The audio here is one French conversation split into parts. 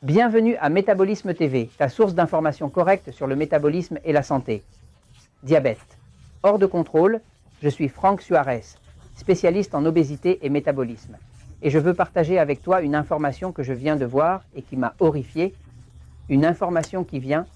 Bienvenue à Métabolisme TV, ta source d'informations correctes sur le métabolisme et la santé. Diabète. Hors de contrôle, je suis Franck Suarez, spécialiste en obésité et métabolisme. Et je veux partager avec toi une information que je viens de voir et qui m'a horrifié, une information qui vient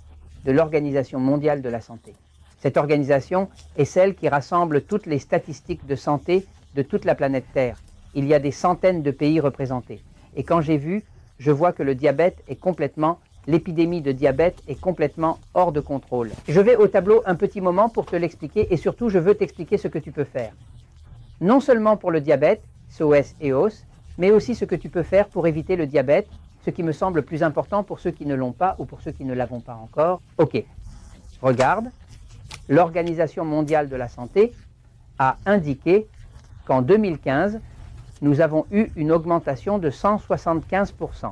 de l'Organisation mondiale de la santé. Cette organisation est celle qui rassemble toutes les statistiques de santé de toute la planète Terre. Il y a des centaines de pays représentés. Et quand j'ai vu, je vois que le diabète est complètement, l'épidémie de diabète est complètement hors de contrôle. Je vais au tableau un petit moment pour te l'expliquer et surtout je veux t'expliquer ce que tu peux faire. Non seulement pour le diabète, SOS et OS, mais aussi ce que tu peux faire pour éviter le diabète, ce qui me semble plus important pour ceux qui ne l'ont pas ou pour ceux qui ne l'avons pas encore. Ok, regarde, l'Organisation mondiale de la santé a indiqué qu'en 2015, nous avons eu une augmentation de 175%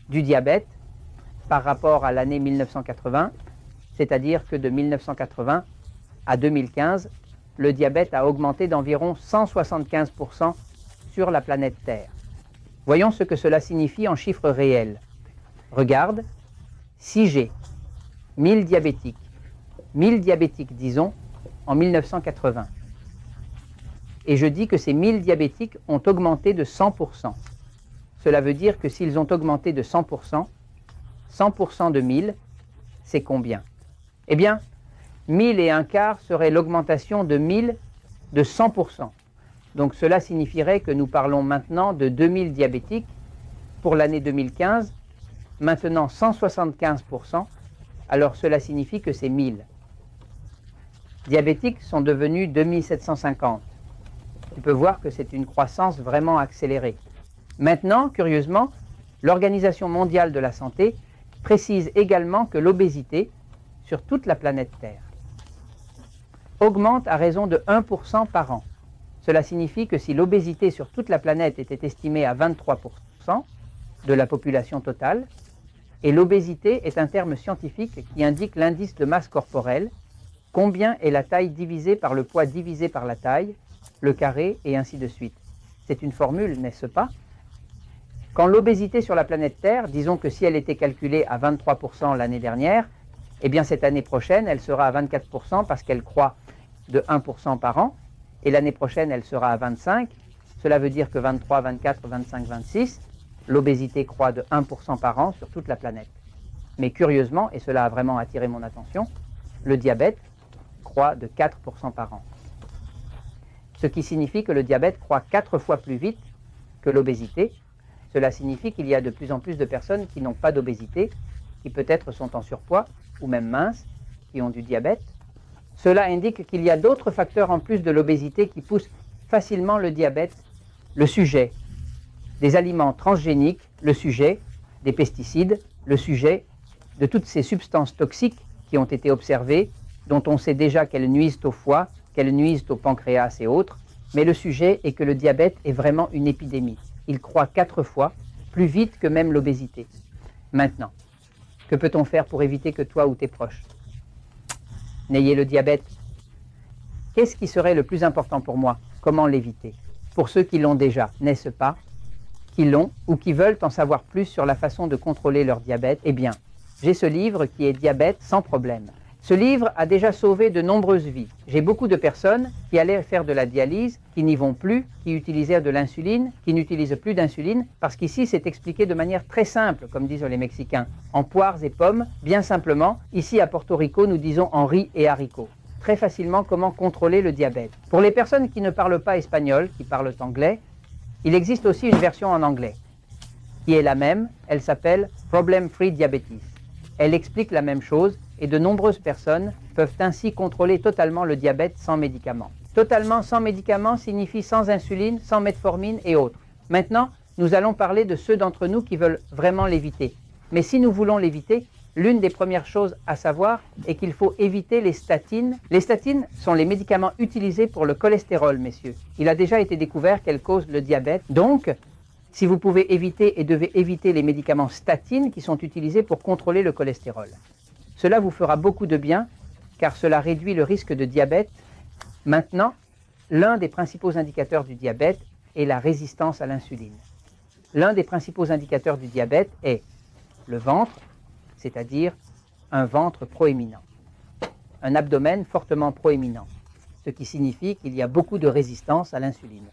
du diabète par rapport à l'année 1980, c'est-à-dire que de 1980 à 2015, le diabète a augmenté d'environ 175% sur la planète Terre. Voyons ce que cela signifie en chiffres réels. Regarde, si j'ai 1000 diabétiques disons, en 1980, et je dis que ces 1000 diabétiques ont augmenté de 100%. Cela veut dire que s'ils ont augmenté de 100%, 100% de 1000, c'est combien? Eh bien, 1000 et un quart serait l'augmentation de 1000 de 100%. Donc cela signifierait que nous parlons maintenant de 2000 diabétiques pour l'année 2015, maintenant 175%, alors cela signifie que c'est 1000. Diabétiques sont devenus 2750. Tu peux voir que c'est une croissance vraiment accélérée. Maintenant, curieusement, l'Organisation mondiale de la santé précise également que l'obésité sur toute la planète Terre augmente à raison de 1% par an. Cela signifie que si l'obésité sur toute la planète était estimée à 23% de la population totale, et l'obésité est un terme scientifique qui indique l'indice de masse corporelle, combien est la taille divisée par le poids divisé par la taille, le carré, et ainsi de suite. C'est une formule, n'est-ce pas? Quand l'obésité sur la planète Terre, disons que si elle était calculée à 23% l'année dernière, eh bien cette année prochaine, elle sera à 24% parce qu'elle croît de 1% par an, et l'année prochaine, elle sera à 25%. Cela veut dire que 23, 24, 25, 26, l'obésité croît de 1% par an sur toute la planète. Mais curieusement, et cela a vraiment attiré mon attention, le diabète croît de 4% par an. Ce qui signifie que le diabète croît 4 fois plus vite que l'obésité. Cela signifie qu'il y a de plus en plus de personnes qui n'ont pas d'obésité, qui peut-être sont en surpoids ou même minces, qui ont du diabète. Cela indique qu'il y a d'autres facteurs en plus de l'obésité qui poussent facilement le diabète. Le sujet des aliments transgéniques, le sujet des pesticides, le sujet de toutes ces substances toxiques qui ont été observées, dont on sait déjà qu'elles nuisent au foie, qu'elles nuisent au pancréas et autres, mais le sujet est que le diabète est vraiment une épidémie. Il croît 4 fois, plus vite que même l'obésité. Maintenant, que peut-on faire pour éviter que toi ou tes proches n'ayez le diabète? Qu'est-ce qui serait le plus important pour moi? Comment l'éviter? Pour ceux qui l'ont déjà, n'est-ce pas? Qui l'ont ou qui veulent en savoir plus sur la façon de contrôler leur diabète, eh bien, j'ai ce livre qui est Diabète sans problème. Ce livre a déjà sauvé de nombreuses vies. J'ai beaucoup de personnes qui allaient faire de la dialyse, qui n'y vont plus, qui utilisaient de l'insuline, qui n'utilisent plus d'insuline, parce qu'ici c'est expliqué de manière très simple, comme disent les Mexicains, en poires et pommes, bien simplement. Ici à Porto Rico, nous disons en riz et haricots. Très facilement comment contrôler le diabète. Pour les personnes qui ne parlent pas espagnol, qui parlent anglais, il existe aussi une version en anglais, qui est la même, elle s'appelle Problem Free Diabetes. Elle explique la même chose et de nombreuses personnes peuvent ainsi contrôler totalement le diabète sans médicaments. Totalement sans médicaments signifie sans insuline, sans metformine et autres. Maintenant, nous allons parler de ceux d'entre nous qui veulent vraiment l'éviter. Mais si nous voulons l'éviter, l'une des premières choses à savoir est qu'il faut éviter les statines. Les statines sont les médicaments utilisés pour le cholestérol, messieurs. Il a déjà été découvert qu'elles causent le diabète. Donc, si vous pouvez éviter et devez éviter les médicaments statines qui sont utilisés pour contrôler le cholestérol. Cela vous fera beaucoup de bien car cela réduit le risque de diabète. Maintenant, l'un des principaux indicateurs du diabète est la résistance à l'insuline. L'un des principaux indicateurs du diabète est le ventre, c'est-à-dire un ventre proéminent, un abdomen fortement proéminent, ce qui signifie qu'il y a beaucoup de résistance à l'insuline.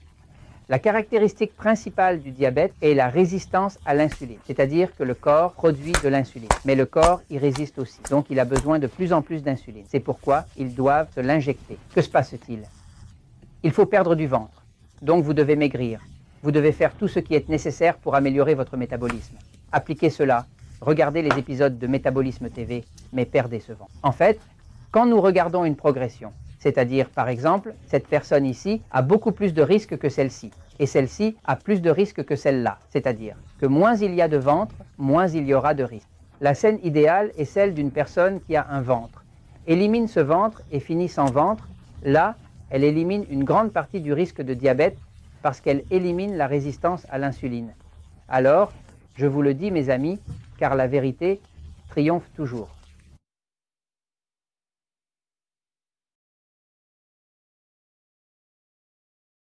La caractéristique principale du diabète est la résistance à l'insuline, c'est-à-dire que le corps produit de l'insuline, mais le corps y résiste aussi, donc il a besoin de plus en plus d'insuline. C'est pourquoi ils doivent se l'injecter. Que se passe-t-il? Il faut perdre du ventre, donc vous devez maigrir. Vous devez faire tout ce qui est nécessaire pour améliorer votre métabolisme. Appliquez cela, regardez les épisodes de Métabolisme TV, mais perdez ce ventre. En fait, quand nous regardons une progression, c'est-à-dire, par exemple, cette personne ici a beaucoup plus de risques que celle-ci, et celle-ci a plus de risques que celle-là, c'est-à-dire que moins il y a de ventre, moins il y aura de risques. La scène idéale est celle d'une personne qui a un ventre. Élimine ce ventre et finit sans ventre, là, elle élimine une grande partie du risque de diabète parce qu'elle élimine la résistance à l'insuline. Alors, je vous le dis mes amis, car la vérité triomphe toujours.